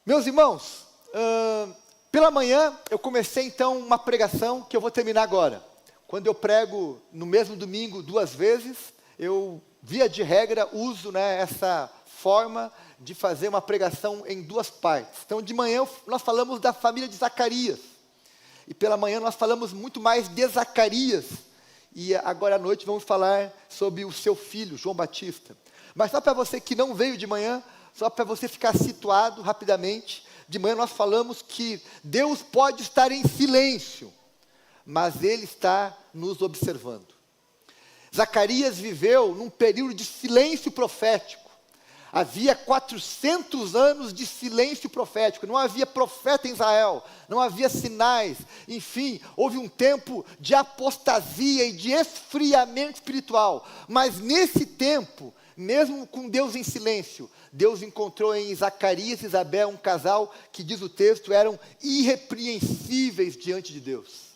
Meus irmãos, pela manhã eu comecei então uma pregação que eu vou terminar agora. Quando eu prego no mesmo domingo 2 vezes, eu, via de regra, uso essa forma de fazer uma pregação em 2 partes. Então de manhã nós falamos da família de Zacarias. E pela manhã nós falamos muito mais de Zacarias. E agora à noite vamos falar sobre o seu filho, João Batista. Mas só para você que não veio de manhã, só para você ficar situado rapidamente, de manhã nós falamos que Deus pode estar em silêncio, mas Ele está nos observando. Zacarias viveu num período de silêncio profético. Havia 400 anos de silêncio profético, não havia profeta em Israel, não havia sinais, enfim, houve um tempo de apostasia e de esfriamento espiritual. Mas nesse tempo, mesmo com Deus em silêncio, Deus encontrou em Zacarias e Isabel um casal que, diz o texto, eram irrepreensíveis diante de Deus.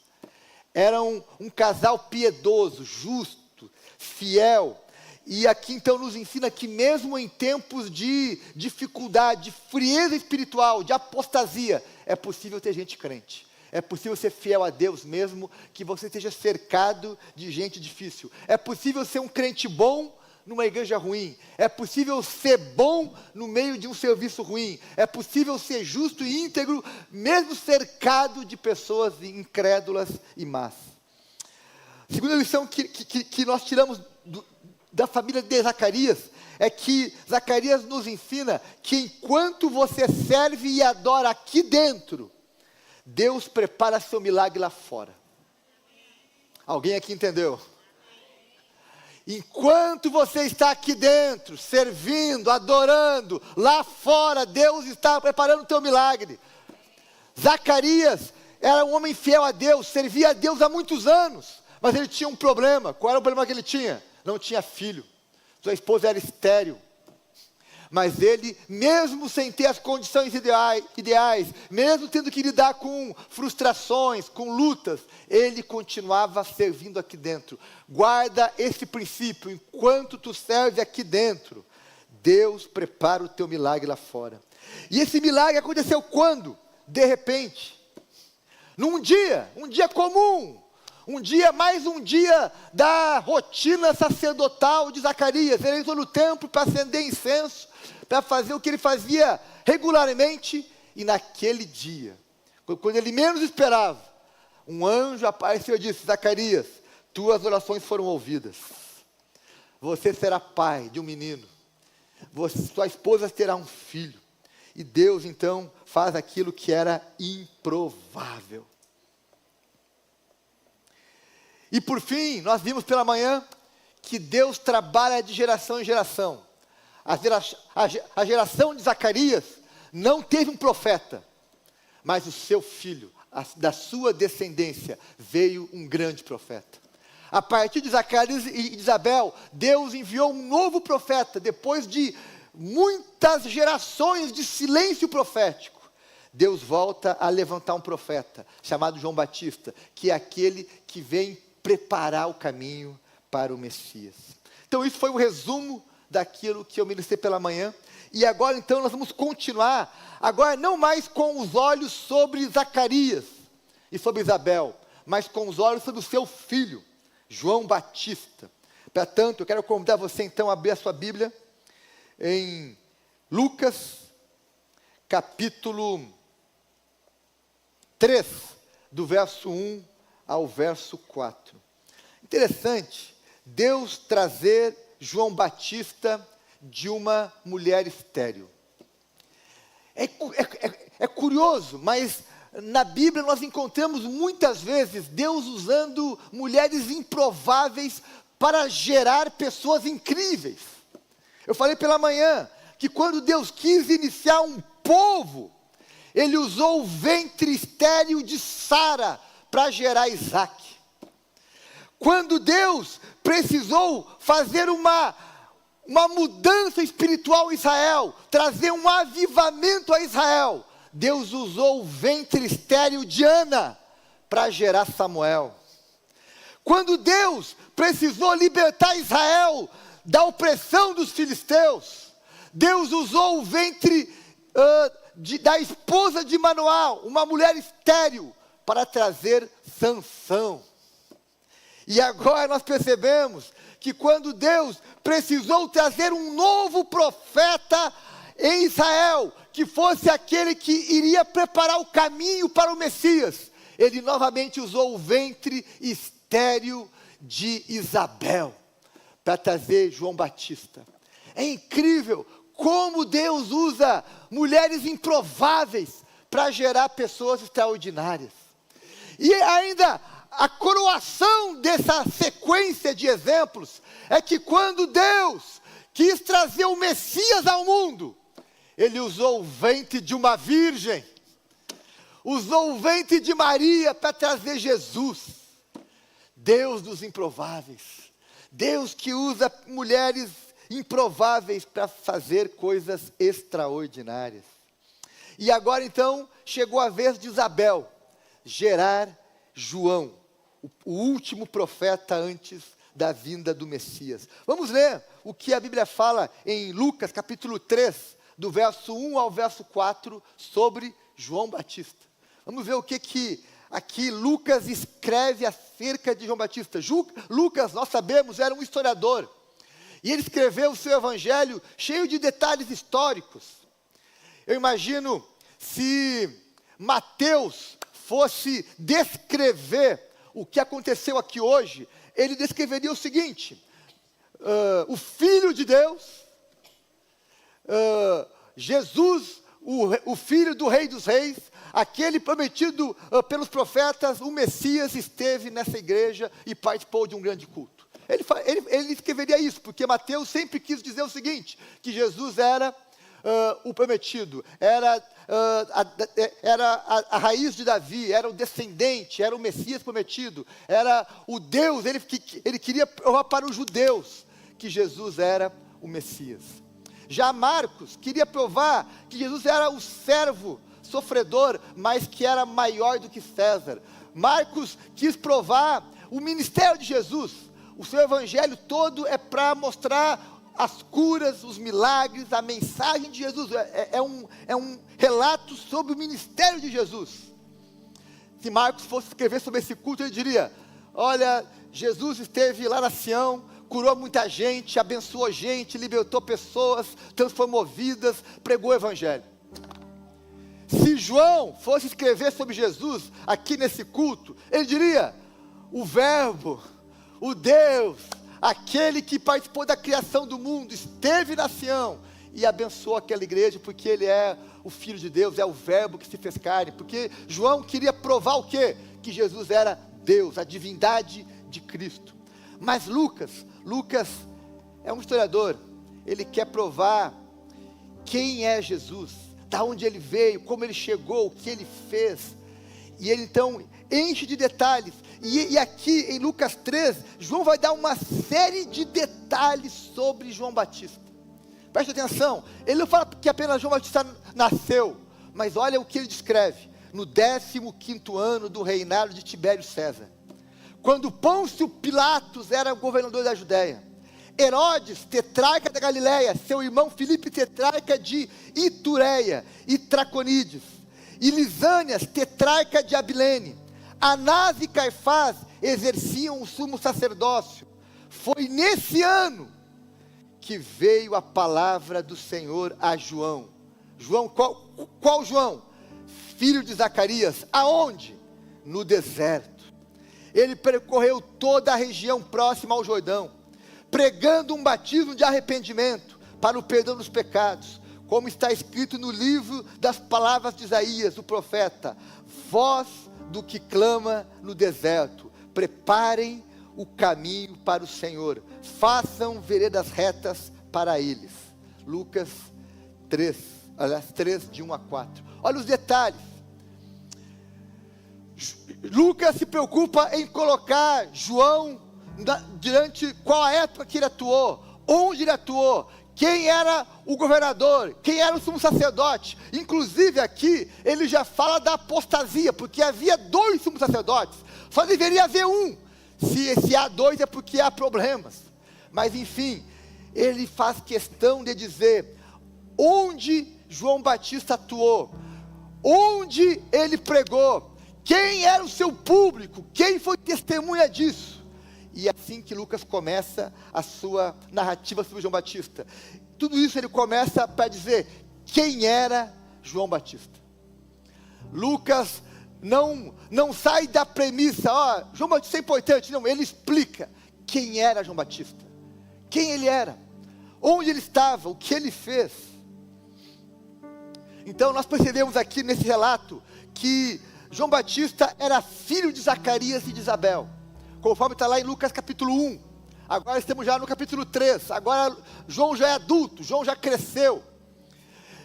Eram um casal piedoso, justo, fiel. E aqui então nos ensina que mesmo em tempos de dificuldade, de frieza espiritual, de apostasia, é possível ter gente crente. É possível ser fiel a Deus mesmo que você esteja cercado de gente difícil. É possível ser um crente bom numa igreja ruim. É possível ser bom no meio de um serviço ruim. É possível ser justo e íntegro mesmo cercado de pessoas incrédulas e más. Segunda lição que nós tiramos da família de Zacarias, é que Zacarias nos ensina que enquanto você serve e adora aqui dentro, Deus prepara seu milagre lá fora. Alguém aqui entendeu? Enquanto você está aqui dentro, servindo, adorando, lá fora, Deus está preparando o teu milagre. Zacarias era um homem fiel a Deus, servia a Deus há muitos anos, mas ele tinha um problema. Qual era o problema que ele tinha? Não tinha filho, sua esposa era estéril, mas ele, mesmo sem ter as condições ideais, mesmo tendo que lidar com frustrações, com lutas, ele continuava servindo aqui dentro. Guarda esse princípio: enquanto tu serve aqui dentro, Deus prepara o teu milagre lá fora. E esse milagre aconteceu quando? De repente, num dia, um dia comum, mais um dia da rotina sacerdotal de Zacarias. Ele entrou no templo para acender incenso, para fazer o que ele fazia regularmente. E naquele dia, quando ele menos esperava, um anjo apareceu e disse: Zacarias, tuas orações foram ouvidas. Você será pai de um menino. Sua esposa terá um filho. E Deus então faz aquilo que era improvável. E por fim, nós vimos pela manhã que Deus trabalha de geração em geração. A geração de Zacarias não teve um profeta, mas o seu filho, da sua descendência, veio um grande profeta. A partir de Zacarias e de Isabel, Deus enviou um novo profeta, depois de muitas gerações de silêncio profético. Deus volta a levantar um profeta, chamado João Batista, que é aquele que vem preparar o caminho para o Messias. Então isso foi o resumo daquilo que eu ministrei pela manhã. E agora então nós vamos continuar, agora não mais com os olhos sobre Zacarias e sobre Isabel, mas com os olhos sobre o seu filho, João Batista. Portanto, eu quero convidar você então a abrir a sua Bíblia em Lucas, capítulo 3, do verso 1 ao verso 4. Interessante, Deus trazer João Batista de uma mulher estéril. É curioso, mas na Bíblia nós encontramos muitas vezes Deus usando mulheres improváveis para gerar pessoas incríveis. Eu falei pela manhã que quando Deus quis iniciar um povo, Ele usou o ventre estéril de Sara para gerar Isaac. Quando Deus precisou fazer uma mudança espiritual em Israel, trazer um avivamento a Israel, Deus usou o ventre estéril de Ana para gerar Samuel. Quando Deus precisou libertar Israel da opressão dos filisteus, Deus usou o ventre da esposa de Manoá, uma mulher estéril, para trazer Sansão. E agora nós percebemos que quando Deus precisou trazer um novo profeta em Israel, que fosse aquele que iria preparar o caminho para o Messias, ele novamente usou o ventre estéril de Isabel para trazer João Batista. É incrível como Deus usa mulheres improváveis para gerar pessoas extraordinárias. E ainda a coroação dessa sequência de exemplos é que quando Deus quis trazer o Messias ao mundo, ele usou o ventre de uma virgem, usou o ventre de Maria para trazer Jesus. Deus dos improváveis, Deus que usa mulheres improváveis para fazer coisas extraordinárias. E agora então chegou a vez de Isabel gerar João, o último profeta antes da vinda do Messias. Vamos ler o que a Bíblia fala em Lucas capítulo 3, do verso 1 ao verso 4, sobre João Batista. Vamos ver o que aqui Lucas escreve acerca de João Batista. Lucas, nós sabemos, era um historiador. E ele escreveu o seu evangelho cheio de detalhes históricos. Eu imagino se Mateus fosse descrever o que aconteceu aqui hoje, ele descreveria o seguinte: o Filho de Deus, Jesus, o Filho do Rei dos Reis, aquele prometido pelos profetas, o Messias, esteve nessa igreja e participou de um grande culto. Ele escreveria isso, porque Mateus sempre quis dizer o seguinte, que Jesus era o prometido, era a raiz de Davi, era o descendente, era o Messias prometido, era o Deus, ele queria provar para os judeus que Jesus era o Messias. Já Marcos queria provar que Jesus era o servo sofredor, mas que era maior do que César. Marcos quis provar o ministério de Jesus. O seu evangelho todo é para mostrar as curas, os milagres, a mensagem de Jesus. É um relato sobre o ministério de Jesus. Se Marcos fosse escrever sobre esse culto, ele diria: olha, Jesus esteve lá na Sião, curou muita gente, abençoou gente, libertou pessoas, transformou vidas, pregou o evangelho. Se João fosse escrever sobre Jesus aqui nesse culto, ele diria: o Verbo, o Deus, aquele que participou da criação do mundo, esteve na Sião e abençoou aquela igreja, porque ele é o Filho de Deus, é o Verbo que se fez carne. Porque João queria provar o quê? Que Jesus era Deus, a divindade de Cristo. Mas Lucas é um historiador, ele quer provar quem é Jesus, da onde ele veio, como ele chegou, o que ele fez. E ele então enche de detalhes. E aqui em Lucas 3, João vai dar uma série de detalhes sobre João Batista. Preste atenção, ele não fala que apenas João Batista nasceu, mas olha o que ele descreve: no 15º ano do reinado de Tibério César, quando Pôncio Pilatos era governador da Judéia, Herodes, tetrarca da Galileia, seu irmão Filipe, tetrarca de Itureia e Traconides, e Lisânias, tetrarca de Abilene, Anás e Caifás exerciam o sumo sacerdócio. Foi nesse ano que veio a palavra do Senhor a João. João, qual João? Filho de Zacarias. Aonde? No deserto. Ele percorreu toda a região próxima ao Jordão, pregando um batismo de arrependimento para o perdão dos pecados, como está escrito no livro das palavras de Isaías, o profeta: voz do que clama no deserto, preparem o caminho para o Senhor, façam veredas retas para eles. Lucas 3, aliás 3, de 1 a 4. Olha os detalhes. Lucas se preocupa em colocar João durante qual a época que ele atuou, onde ele atuou, quem era o governador, quem era o sumo sacerdote. Inclusive aqui, ele já fala da apostasia, porque havia 2 sumos sacerdotes, só deveria haver um. Se há 2 é porque há problemas. Mas enfim, ele faz questão de dizer onde João Batista atuou, onde ele pregou, quem era o seu público, quem foi testemunha disso. E é assim que Lucas começa a sua narrativa sobre João Batista. Tudo isso ele começa para dizer quem era João Batista. Lucas não sai da premissa, João Batista é importante. Não, ele explica quem era João Batista, quem ele era, onde ele estava, o que ele fez. Então nós percebemos aqui nesse relato que João Batista era filho de Zacarias e de Isabel, conforme está lá em Lucas capítulo 1. Agora estamos já no capítulo 3, agora João já é adulto, João já cresceu.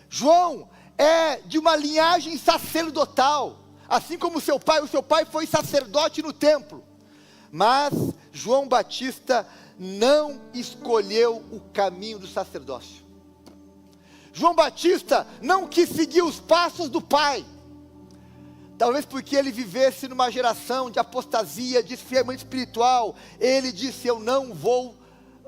João é de uma linhagem sacerdotal, assim como o seu pai foi sacerdote no templo. Mas João Batista não escolheu o caminho do sacerdócio. João Batista não quis seguir os passos do pai. Talvez porque ele vivesse numa geração de apostasia, de esfriamento espiritual. Ele disse: eu não vou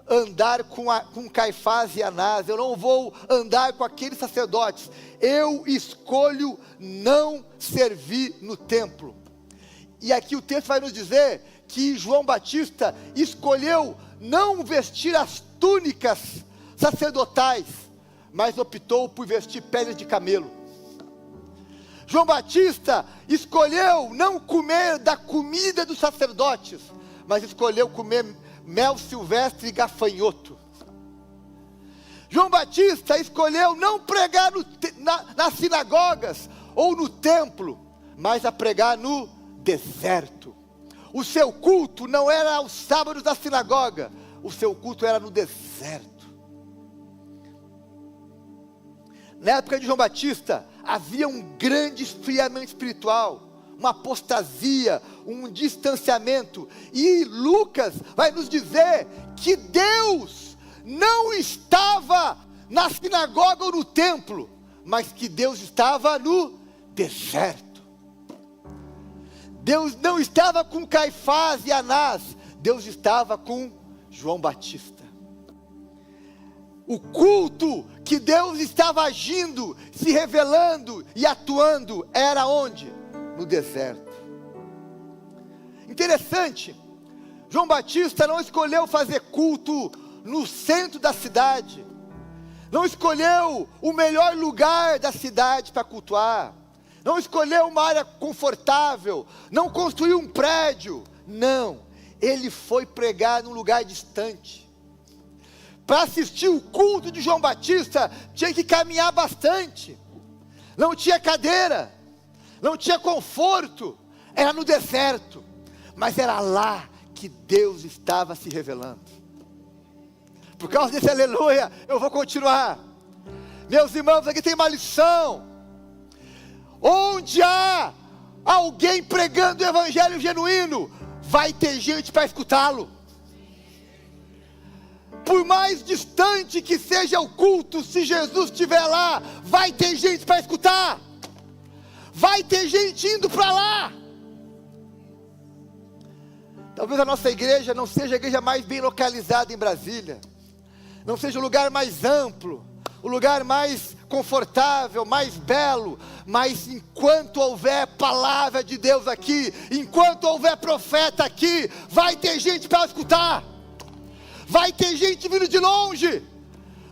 andar com Caifás e Anás, eu não vou andar com aqueles sacerdotes. Eu escolho não servir no templo. E aqui o texto vai nos dizer que João Batista escolheu não vestir as túnicas sacerdotais, mas optou por vestir peles de camelo. João Batista escolheu não comer da comida dos sacerdotes, mas escolheu comer mel silvestre e gafanhoto. João Batista escolheu não pregar nas sinagogas ou no templo, mas a pregar no deserto. O seu culto não era aos sábados da sinagoga, o seu culto era no deserto. Na época de João Batista, havia um grande esfriamento espiritual, uma apostasia, um distanciamento. E Lucas vai nos dizer que Deus não estava na sinagoga ou no templo, mas que Deus estava no deserto. Deus não estava com Caifás e Anás, Deus estava com João Batista. O culto que Deus estava agindo, se revelando e atuando, era onde? No deserto. Interessante, João Batista não escolheu fazer culto no centro da cidade, não escolheu o melhor lugar da cidade para cultuar, não escolheu uma área confortável, não construiu um prédio, não, ele foi pregar num lugar distante. Para assistir o culto de João Batista, tinha que caminhar bastante, não tinha cadeira, não tinha conforto, era no deserto, mas era lá que Deus estava se revelando. Por causa desse aleluia, eu vou continuar. Meus irmãos, aqui tem uma lição. Onde há alguém pregando o evangelho genuíno, vai ter gente para escutá-lo. Por mais distante que seja o culto, se Jesus estiver lá, vai ter gente para escutar. Vai ter gente indo para lá. Talvez a nossa igreja não seja a igreja mais bem localizada em Brasília, não seja o lugar mais amplo, o lugar mais confortável, mais belo, mas enquanto houver palavra de Deus aqui, enquanto houver profeta aqui, vai ter gente para escutar. Vai ter gente vindo de longe,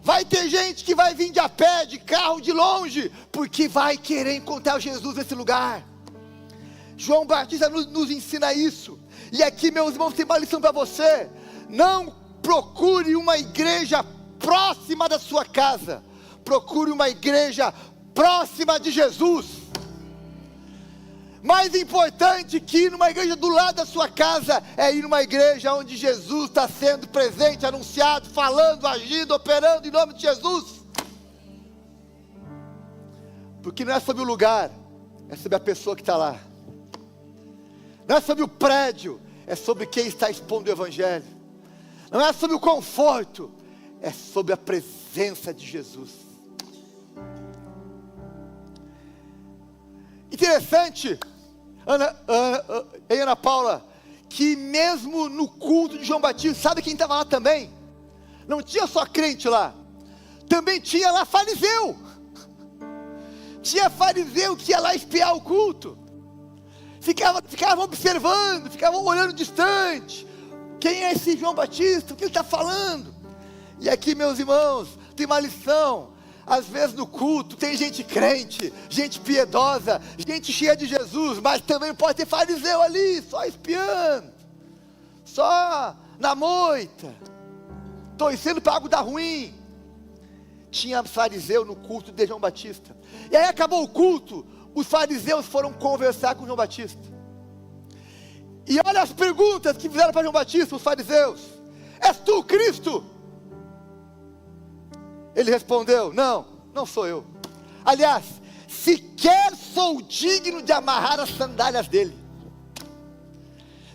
vai ter gente que vai vir de a pé, de carro, de longe, porque vai querer encontrar Jesus nesse lugar. João Batista nos ensina isso. E aqui, meus irmãos, tem uma lição para você. Não procure uma igreja próxima da sua casa, procure uma igreja próxima de Jesus. Mais importante que ir numa igreja do lado da sua casa, é ir numa igreja onde Jesus está sendo presente, anunciado, falando, agindo, operando em nome de Jesus. Porque não é sobre o lugar, é sobre a pessoa que está lá. Não é sobre o prédio, é sobre quem está expondo o evangelho. Não é sobre o conforto, é sobre a presença de Jesus. Interessante, Ana Paula, que mesmo no culto de João Batista, sabe quem estava lá também? Não tinha só crente lá, também tinha lá fariseu. tinha fariseu que ia lá espiar o culto. Ficavam observando, ficavam olhando distante. Quem é esse João Batista? O que ele está falando? E aqui, meus irmãos, tem uma lição. Às vezes no culto tem gente crente, gente piedosa, gente cheia de Jesus, mas também pode ter fariseu ali, só espiando, só na moita, torcendo para algo dar ruim. Tinha fariseu no culto de João Batista. E aí acabou o culto, os fariseus foram conversar com João Batista. E olha as perguntas que fizeram para João Batista, os fariseus: és tu o Cristo? Ele respondeu: não sou eu. Aliás, sequer sou digno de amarrar as sandálias dele.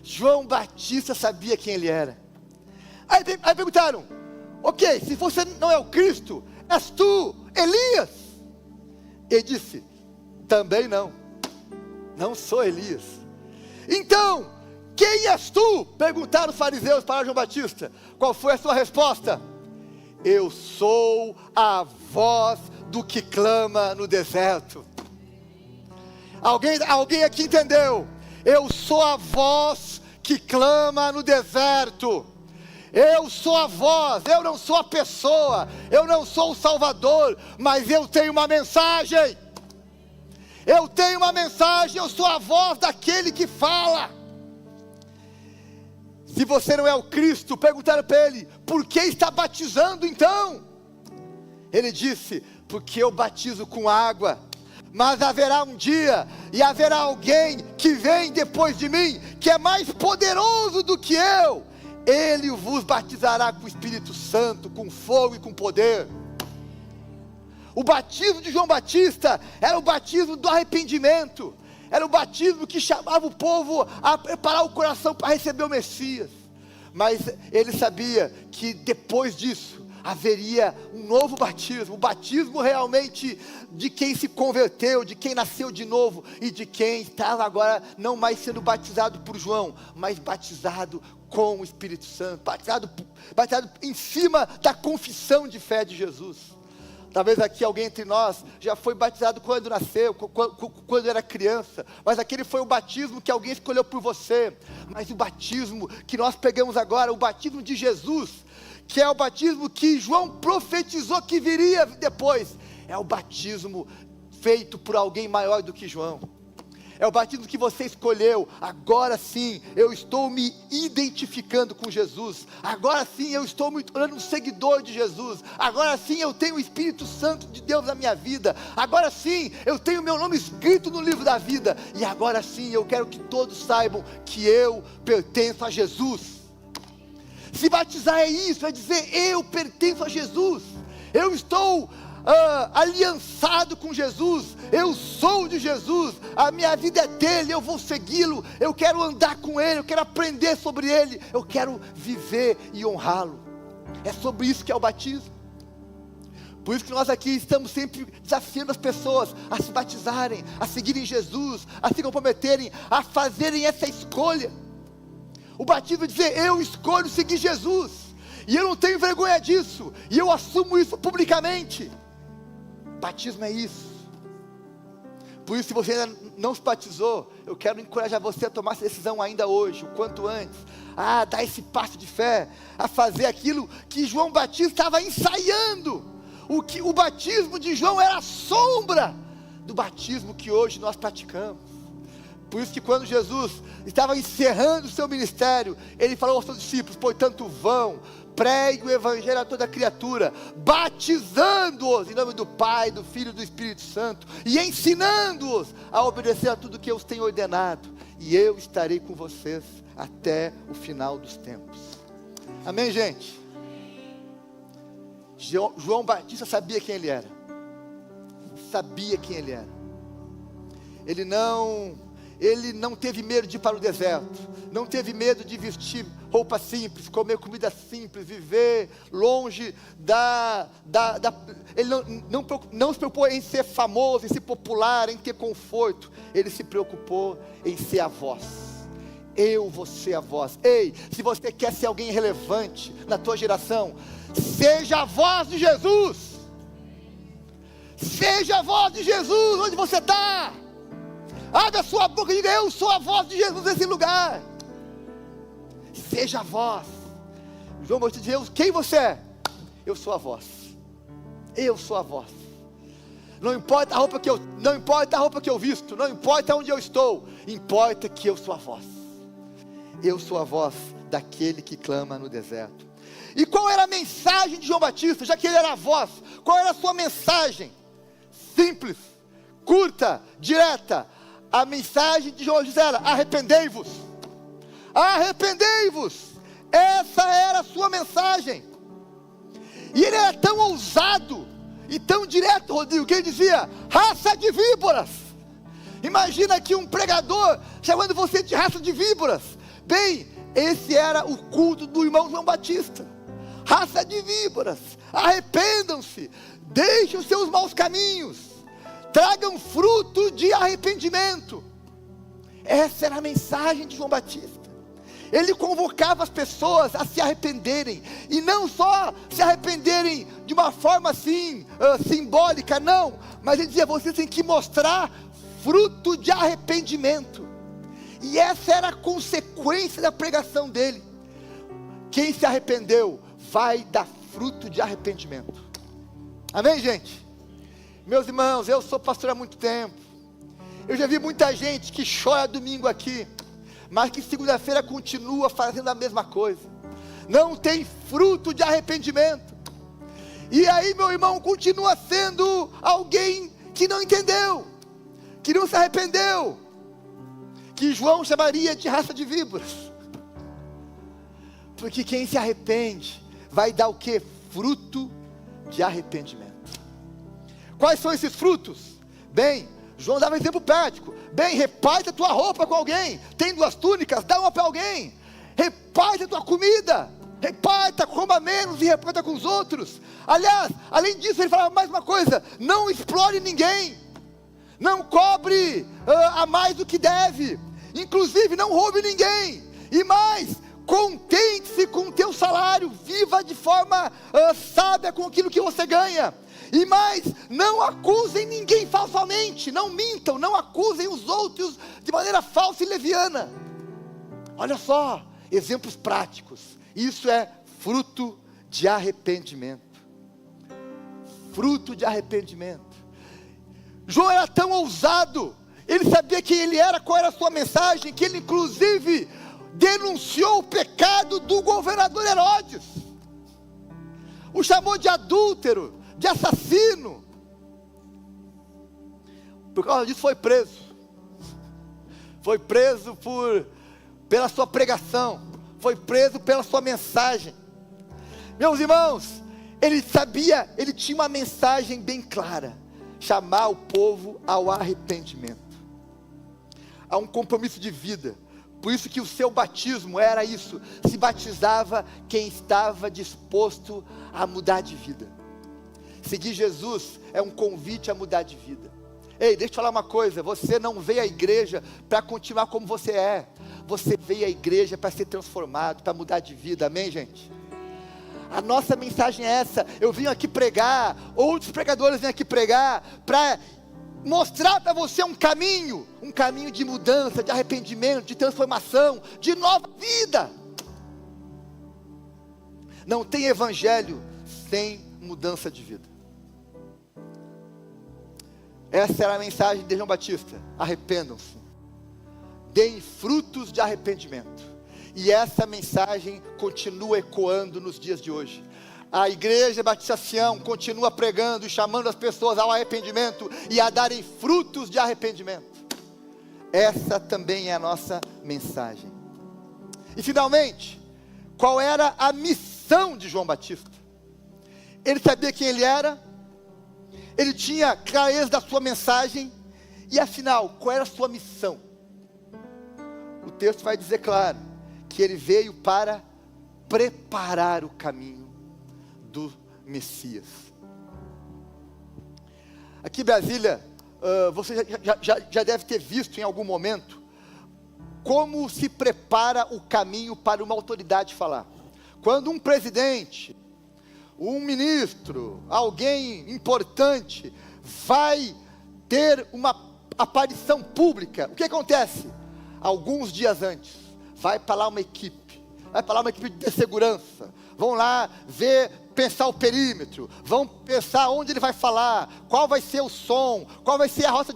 João Batista sabia quem ele era. Aí perguntaram: ok, se você não é o Cristo, és tu Elias? Ele disse: também não sou Elias. Então, quem és tu? Perguntaram os fariseus para João Batista. Qual foi a sua resposta? Eu sou a voz do que clama no deserto. Alguém aqui entendeu? Eu sou a voz que clama no deserto. Eu sou a voz, eu não sou a pessoa, eu não sou o Salvador, mas eu tenho uma mensagem. Eu tenho uma mensagem, eu sou a voz daquele que fala. Se você não é o Cristo, perguntaram para ele: por que está batizando então? Ele disse: porque eu batizo com água, mas haverá um dia, e haverá alguém que vem depois de mim, que é mais poderoso do que eu. Ele vos batizará com o Espírito Santo, com fogo e com poder. O batismo de João Batista era o batismo do arrependimento. Era o batismo que chamava o povo a preparar o coração para receber o Messias. Mas ele sabia que depois disso haveria um novo batismo. O batismo realmente de quem se converteu, de quem nasceu de novo. E de quem estava agora não mais sendo batizado por João, mas batizado com o Espírito Santo. Batizado em cima da confissão de fé de Jesus. Talvez aqui alguém entre nós já foi batizado quando nasceu, quando era criança. Mas aquele foi o batismo que alguém escolheu por você. Mas o batismo que nós pegamos agora, o batismo de Jesus, que é o batismo que João profetizou que viria depois, é o batismo feito por alguém maior do que João. É o batismo que você escolheu. Agora sim, eu estou me identificando com Jesus. Agora sim, eu estou me tornando um seguidor de Jesus. Agora sim, eu tenho o Espírito Santo de Deus na minha vida. Agora sim, eu tenho meu nome escrito no livro da vida. E agora sim, eu quero que todos saibam que eu pertenço a Jesus. Se batizar é isso, é dizer: eu pertenço a Jesus. Eu estou aliançado com Jesus, eu sou de Jesus, a minha vida é dele, eu vou segui-lo, eu quero andar com ele, eu quero aprender sobre ele, eu quero viver e honrá-lo. É sobre isso que é o batismo. Por isso que nós aqui estamos sempre desafiando as pessoas a se batizarem, a seguirem Jesus, a se comprometerem, a fazerem essa escolha. O batismo é dizer: eu escolho seguir Jesus, e eu não tenho vergonha disso, e eu assumo isso publicamente. Batismo é isso. Por isso, se você ainda não se batizou, eu quero encorajar você a tomar essa decisão ainda hoje, o quanto antes, a dar esse passo de fé, a fazer aquilo que João Batista estava ensaiando. O batismo de João era a sombra do batismo que hoje nós praticamos. Por isso que quando Jesus estava encerrando o seu ministério, ele falou aos seus discípulos: portanto vão, pregue o evangelho a toda criatura, batizando-os em nome do Pai, do Filho e do Espírito Santo, e ensinando-os a obedecer a tudo que eu os tenho ordenado, e eu estarei com vocês até o final dos tempos. Amém, gente? João Batista sabia quem ele era. Sabia quem ele era. Ele não teve medo de ir para o deserto, não teve medo de vestir roupa simples, comer comida simples, viver longe ele não se preocupou em ser famoso, em ser popular, em ter conforto. Ele se preocupou em ser a voz. Eu vou ser a voz. Ei, se você quer ser alguém relevante na tua geração, seja a voz de Jesus. Seja a voz de Jesus onde você está. Abre a sua boca e diga: eu sou a voz de Jesus nesse lugar. Seja a voz. João Batista diz: quem você é? Eu sou a voz. Eu sou a voz. Não importa a roupa que eu visto, não importa onde eu estou, importa que eu sou a voz. Eu sou a voz daquele que clama no deserto. E qual era a mensagem de João Batista? Já que ele era a voz, qual era a sua mensagem? Simples, curta, direta. A mensagem de João Batista era: arrependei-vos. Arrependei-vos. Essa era a sua mensagem. E ele era tão ousado e tão direto, Rodrigo, que ele dizia: raça de víboras. Imagina que um pregador chamando você de raça de víboras. Bem, esse era o culto do irmão João Batista. Raça de víboras, arrependam-se, deixem os seus maus caminhos, tragam fruto de arrependimento. Essa era a mensagem de João Batista. Ele convocava as pessoas a se arrependerem, e não só se arrependerem de uma forma assim, simbólica, não, mas ele dizia: vocês têm que mostrar fruto de arrependimento. E essa era a consequência da pregação dele. Quem se arrependeu vai dar fruto de arrependimento. Amém, gente? Meus irmãos, eu sou pastor há muito tempo. Eu já vi muita gente que chora domingo aqui, mas que segunda-feira continua fazendo a mesma coisa. Não tem fruto de arrependimento. E aí, meu irmão, continua sendo alguém que não entendeu, que não se arrependeu, que João chamaria de raça de víboras. Porque quem se arrepende vai dar o que? Fruto de arrependimento. Quais são esses frutos? Bem, João dava um exemplo prático. Bem, reparte a tua roupa com alguém. Tem 2 túnicas, dá uma para alguém. Reparte a tua comida. Reparta, coma menos e reparta com os outros. Aliás, além disso, ele falava mais uma coisa: não explore ninguém. Não cobre a mais do que deve. Inclusive, não roube ninguém. E mais, contente-se com o teu salário. Viva de forma sábia com aquilo que você ganha. E mais, não acusem ninguém falsamente. Não mintam, não acusem os outros de maneira falsa e leviana. Olha só, exemplos práticos. Isso é fruto de arrependimento. Fruto de arrependimento. João era tão ousado, ele sabia quem ele era, qual era a sua mensagem, que ele inclusive denunciou o pecado do governador Herodes. O chamou de adúltero, de assassino. Por causa disso foi preso. Foi preso pela sua pregação. Foi preso pela sua mensagem. Meus irmãos, ele sabia, ele tinha uma mensagem bem clara: chamar o povo ao arrependimento, a um compromisso de vida. Por isso que o seu batismo era isso: se batizava quem estava disposto a mudar de vida. Seguir Jesus é um convite a mudar de vida. Ei, deixa eu te falar uma coisa: você não veio à igreja para continuar como você é. Você veio à igreja para ser transformado, para mudar de vida. Amém, gente? A nossa mensagem é essa. Eu vim aqui pregar, outros pregadores vêm aqui pregar, para mostrar para você um caminho de mudança, de arrependimento, de transformação, de nova vida. Não tem evangelho sem mudança de vida. Essa era a mensagem de João Batista: arrependam-se, deem frutos de arrependimento. E essa mensagem continua ecoando nos dias de hoje. A Igreja Batista Sião continua pregando e chamando as pessoas ao arrependimento e a darem frutos de arrependimento. Essa também é a nossa mensagem. E finalmente, qual era a missão de João Batista? Ele sabia quem ele era, ele tinha clareza da sua mensagem, e afinal, qual era a sua missão? O texto vai dizer claro, que ele veio para preparar o caminho do Messias. Aqui em Brasília, você já deve ter visto em algum momento como se prepara o caminho para uma autoridade falar. Quando um presidente, um ministro, alguém importante vai ter uma aparição pública. O que acontece? Alguns dias antes, vai para lá uma equipe de segurança, vão lá ver, pensar o perímetro, vão pensar onde ele vai falar, qual vai ser o som, qual vai ser a rota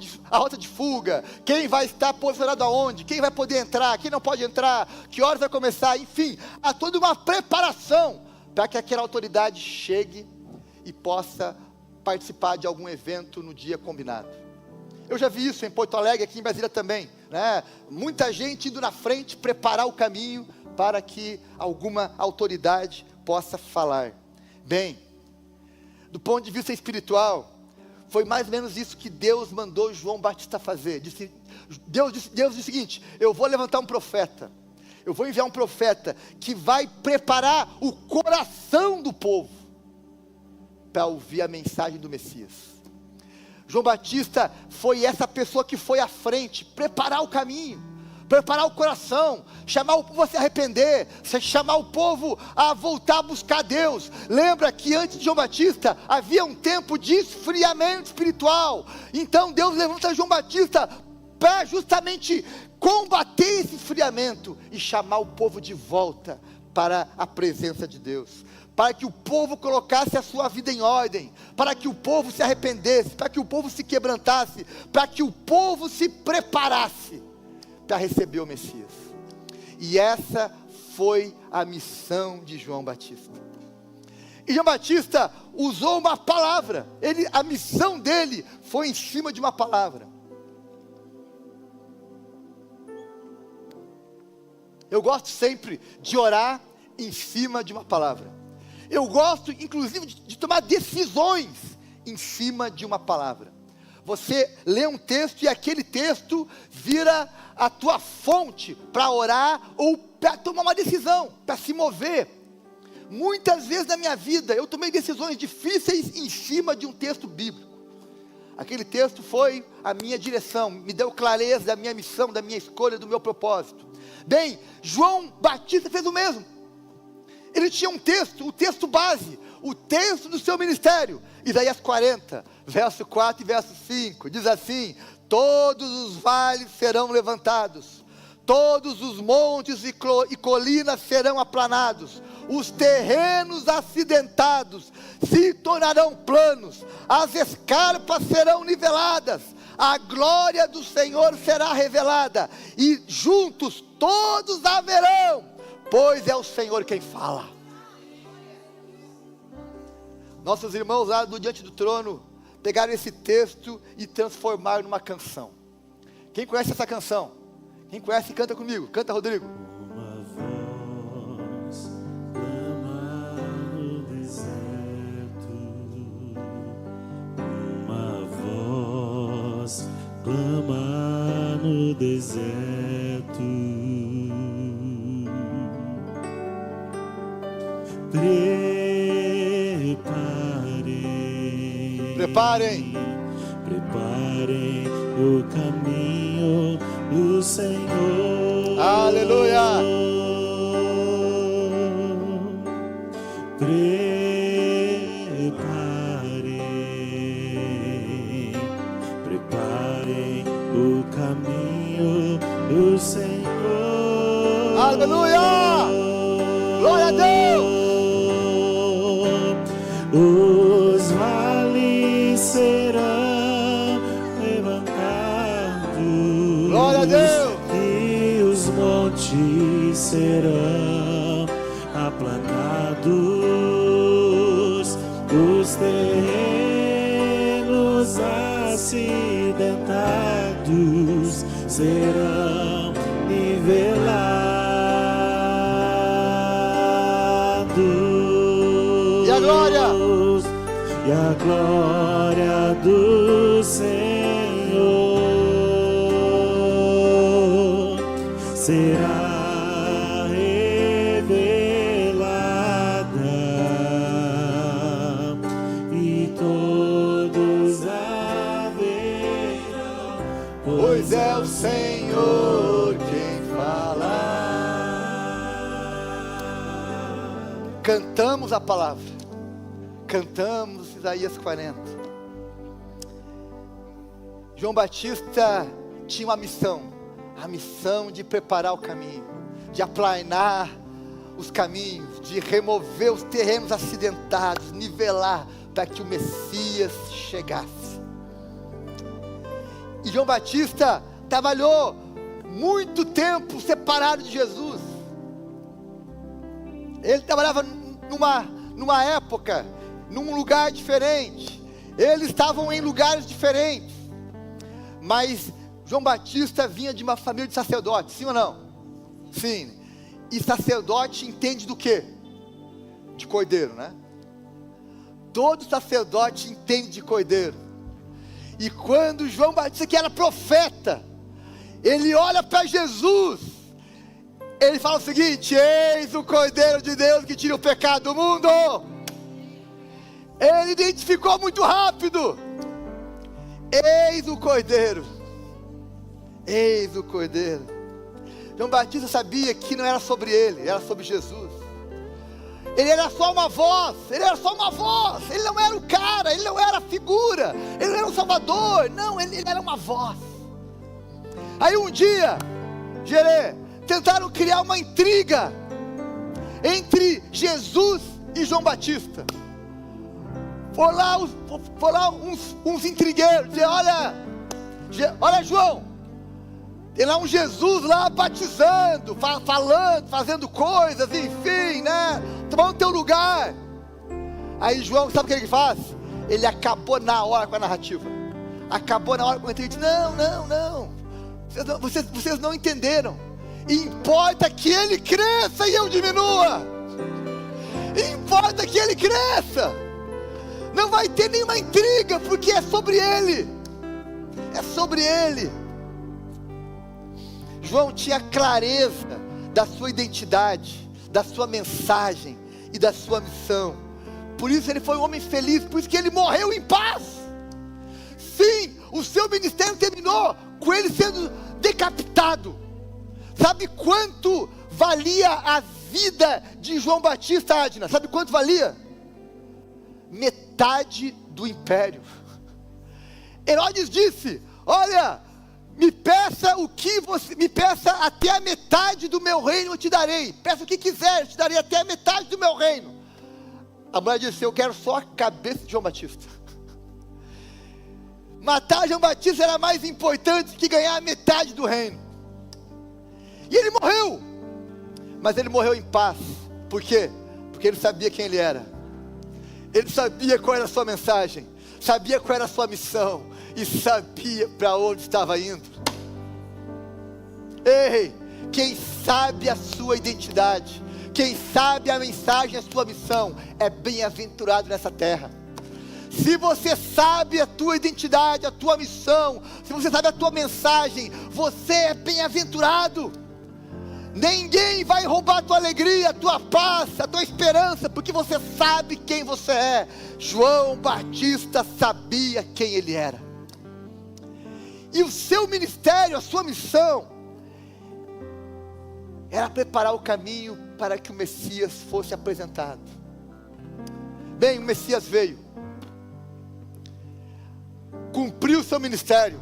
de fuga, quem vai estar posicionado aonde, quem vai poder entrar, quem não pode entrar, que horas vai começar, enfim, há toda uma preparação para que aquela autoridade chegue e possa participar de algum evento no dia combinado. Eu já vi isso em Porto Alegre, aqui em Brasília também, né? Muita gente indo na frente, preparar o caminho para que alguma autoridade possa falar. Bem, do ponto de vista espiritual, foi mais ou menos isso que Deus mandou João Batista fazer. Deus disse o seguinte: eu vou levantar um profeta, eu vou enviar um profeta que vai preparar o coração do povo para ouvir a mensagem do Messias. João Batista foi essa pessoa que foi à frente, preparar o caminho, preparar o coração, chamar o povo a se arrepender, chamar o povo a voltar a buscar Deus. Lembra que antes de João Batista havia um tempo de esfriamento espiritual. Então Deus levanta João Batista para justamente combater esse esfriamento e chamar o povo de volta para a presença de Deus, para que o povo colocasse a sua vida em ordem, para que o povo se arrependesse, para que o povo se quebrantasse, para que o povo se preparasse para receber o Messias. E essa foi a missão de João Batista. E João Batista usou uma palavra, a missão dele foi em cima de uma palavra. Eu gosto sempre de orar em cima de uma palavra. Eu gosto, inclusive, de tomar decisões em cima de uma palavra. Você lê um texto e aquele texto vira a tua fonte para orar ou para tomar uma decisão, para se mover. Muitas vezes na minha vida eu tomei decisões difíceis em cima de um texto bíblico. Aquele texto foi a minha direção, me deu clareza da minha missão, da minha escolha, do meu propósito. Bem, João Batista fez o mesmo. Ele tinha um texto, o texto base, o texto do seu ministério. Isaías 40, verso 4 e verso 5, diz assim: todos os vales serão levantados, todos os montes e colinas serão aplanados, os terrenos acidentados se tornarão planos, as escarpas serão niveladas, a glória do Senhor será revelada, e juntos todos a verão, pois é o Senhor quem fala. Nossos irmãos lá do Diante do Trono pegaram esse texto e transformaram numa canção. Quem conhece essa canção? Quem conhece, canta comigo. Canta, Rodrigo. Uma voz clama no deserto, uma voz clama no deserto. Preparem o caminho do Senhor. Aleluia. Preparem o caminho do Senhor. Aleluia. Glória a Deus. Os vales serão levantados. Glória a Deus. E os montes serão aplanados. Os terrenos acidentados serão nivelados. E a glória? E a glória do Senhor será revelada, e todos a verão, Pois é o Senhor quem fala. Cantamos a palavra. Cantamos Isaías 40. João Batista tinha uma missão, a missão de preparar o caminho, de aplanar os caminhos, de remover os terrenos acidentados, nivelar, para que o Messias chegasse. E João Batista trabalhou muito tempo separado de Jesus. Ele trabalhava numa época, num lugar diferente. Eles estavam em lugares diferentes. Mas João Batista vinha de uma família de sacerdotes, sim ou não? Sim. E sacerdote entende do quê? De cordeiro, né? Todo sacerdote entende de cordeiro. E quando João Batista, que era profeta, ele olha para Jesus, ele fala o seguinte: eis o Cordeiro de Deus que tira o pecado do mundo. Ele identificou muito rápido: eis o Cordeiro, eis o Cordeiro. João Batista sabia que não era sobre ele, era sobre Jesus. Ele era só uma voz, ele não era o cara, ele não era a figura, ele não era o Salvador, não, ele era uma voz. Aí um dia, tentaram criar uma intriga entre Jesus e João Batista. Foram lá uns intrigueiros, dizer: olha João, tem lá um Jesus lá batizando, falando, fazendo coisas, enfim, né? Tomando teu lugar. Aí João, sabe o que ele faz? Ele acabou na hora com a narrativa. Acabou na hora com a entrevista. Não. Vocês não entenderam. Importa que ele cresça e eu diminua. Importa que ele cresça. Não vai ter nenhuma intriga, porque é sobre ele. É sobre ele. João tinha clareza da sua identidade, da sua mensagem e da sua missão. Por isso ele foi um homem feliz, por isso que ele morreu em paz. Sim, o seu ministério terminou com ele sendo decapitado. Sabe quanto valia a vida de João Batista, Adna? Sabe quanto valia? Metade do império. Herodes disse: olha, me peça até a metade do meu reino eu te darei. Peça o que quiser, eu te darei até a metade do meu reino. A mulher disse: eu quero só a cabeça de João Batista. Matar João Batista era mais importante que ganhar a metade do reino. E ele morreu. Mas ele morreu em paz. Por quê? Porque ele sabia quem ele era. Ele sabia qual era a sua mensagem, sabia qual era a sua missão e sabia para onde estava indo. Ei, quem sabe a sua identidade, quem sabe a mensagem, a sua missão, é bem-aventurado nessa terra. Se você sabe a tua identidade, a tua missão, se você sabe a tua mensagem, você é bem-aventurado. Ninguém vai roubar a tua alegria, a tua paz, a tua esperança, porque você sabe quem você é. João Batista sabia quem ele era. E o seu ministério, a sua missão, era preparar o caminho para que o Messias fosse apresentado. Bem, o Messias veio, cumpriu o seu ministério.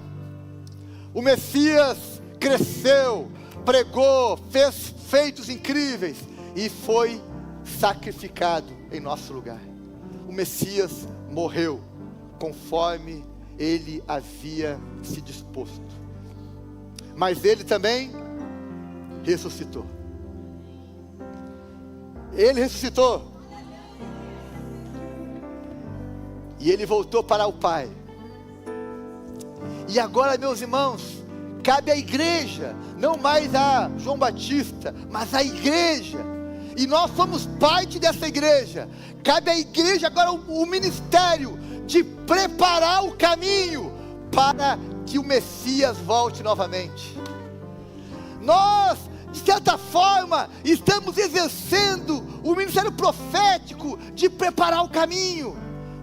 O Messias cresceu, pregou, fez feitos incríveis e foi sacrificado em nosso lugar. O Messias morreu conforme ele havia se disposto, mas ele também ressuscitou. Ele ressuscitou e ele voltou para o Pai. E agora, meus irmãos, cabe à igreja, não mais a João Batista, mas à igreja, e nós somos parte dessa igreja. Cabe à igreja agora o ministério de preparar o caminho para que o Messias volte novamente. Nós, de certa forma, estamos exercendo o ministério profético de preparar o caminho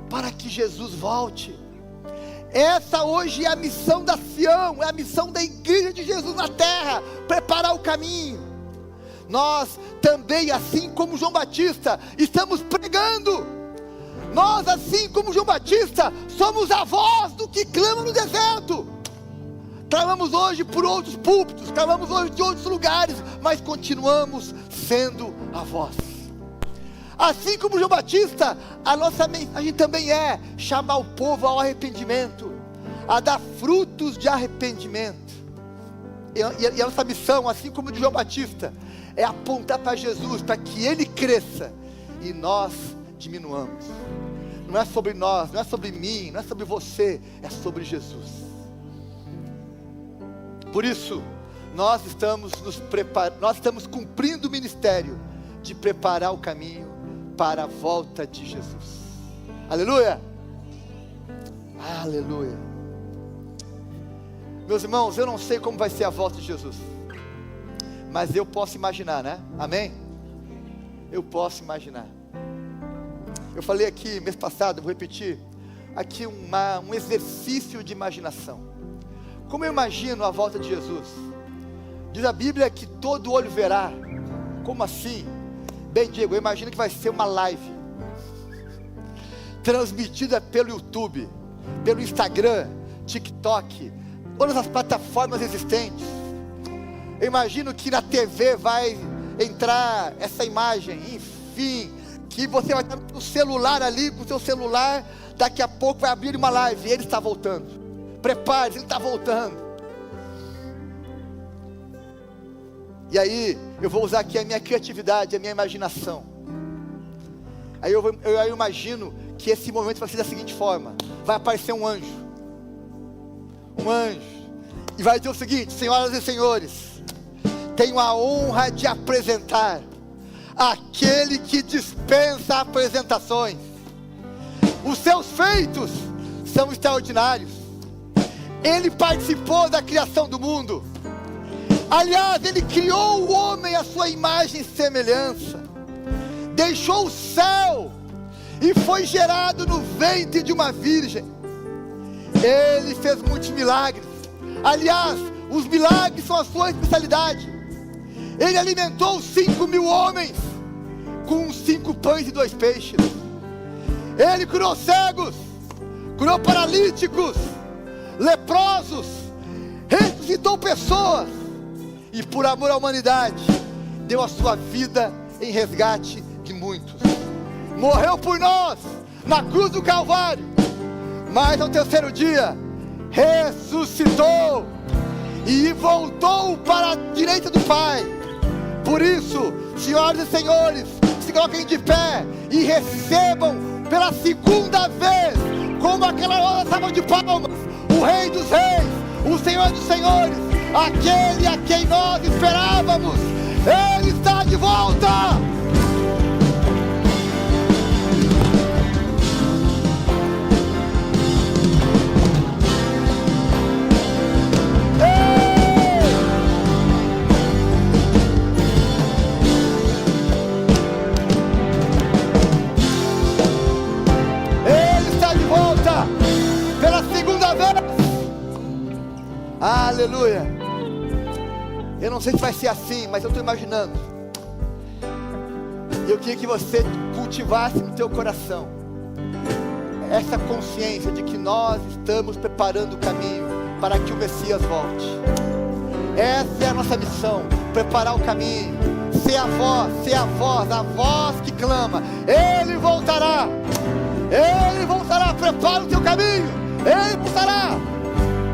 para que Jesus volte. Essa hoje é a missão da Sião, é a missão da igreja de Jesus na terra, preparar o caminho. Nós também, assim como João Batista, estamos pregando. Nós, assim como João Batista, somos a voz do que clama no deserto. clamamos hoje por outros púlpitos, clamamos hoje de outros lugares, mas continuamos sendo a voz. Assim como João Batista, a nossa mensagem também é chamar o povo ao arrependimento, a dar frutos de arrependimento. E a nossa missão, assim como de João Batista, é apontar para Jesus, para que Ele cresça e nós diminuamos. Não é sobre nós, não é sobre mim, não é sobre você, é sobre Jesus. Por isso, nós estamos cumprindo o ministério de preparar o caminho para a volta de Jesus. Aleluia! Aleluia! Meus irmãos, eu não sei como vai ser a volta de Jesus, mas eu posso imaginar, né? Amém? Eu posso imaginar. Eu falei aqui mês passado, vou repetir, aqui um exercício de imaginação. Como eu imagino a volta de Jesus? Diz a Bíblia que todo olho verá. Como assim? Bem, Diego, eu imagino que vai ser uma live transmitida pelo YouTube, pelo Instagram, TikTok, todas as plataformas existentes. Eu imagino que na TV vai entrar essa imagem, enfim, que você vai estar no celular ali, com o seu celular, daqui a pouco vai abrir uma live, e Ele está voltando. Prepare-se, Ele está voltando. E aí, eu vou usar aqui a minha criatividade, a minha imaginação. Aí eu imagino que esse momento vai ser da seguinte forma: vai aparecer um anjo, e vai dizer o seguinte: senhoras e senhores, tenho a honra de apresentar aquele que dispensa apresentações. Os seus feitos são extraordinários. Ele participou da criação do mundo. Aliás, Ele criou o homem à sua imagem e semelhança. Deixou o céu e foi gerado no ventre de uma virgem. Ele fez muitos milagres. Aliás, os milagres são a sua especialidade. Ele alimentou 5.000 homens com 5 pães e 2 peixes. Ele curou cegos, curou paralíticos, leprosos, ressuscitou pessoas. E por amor à humanidade, deu a sua vida em resgate de muitos. Morreu por nós, na cruz do Calvário. Mas ao terceiro dia, ressuscitou e voltou para a direita do Pai. Por isso, senhoras e senhores, se coloquem de pé e recebam pela segunda vez, como aquela hora salva de palmas, o Rei dos Reis, o Senhor dos Senhores, aquele a quem nós esperávamos. Ele está de volta. Aleluia. Eu não sei se vai ser assim, mas eu estou imaginando. Eu queria que você cultivasse no teu coração essa consciência de que nós estamos preparando o caminho para que o Messias volte. Essa é a nossa missão: preparar o caminho, ser a voz que clama. Ele voltará, prepara o teu caminho, Ele voltará.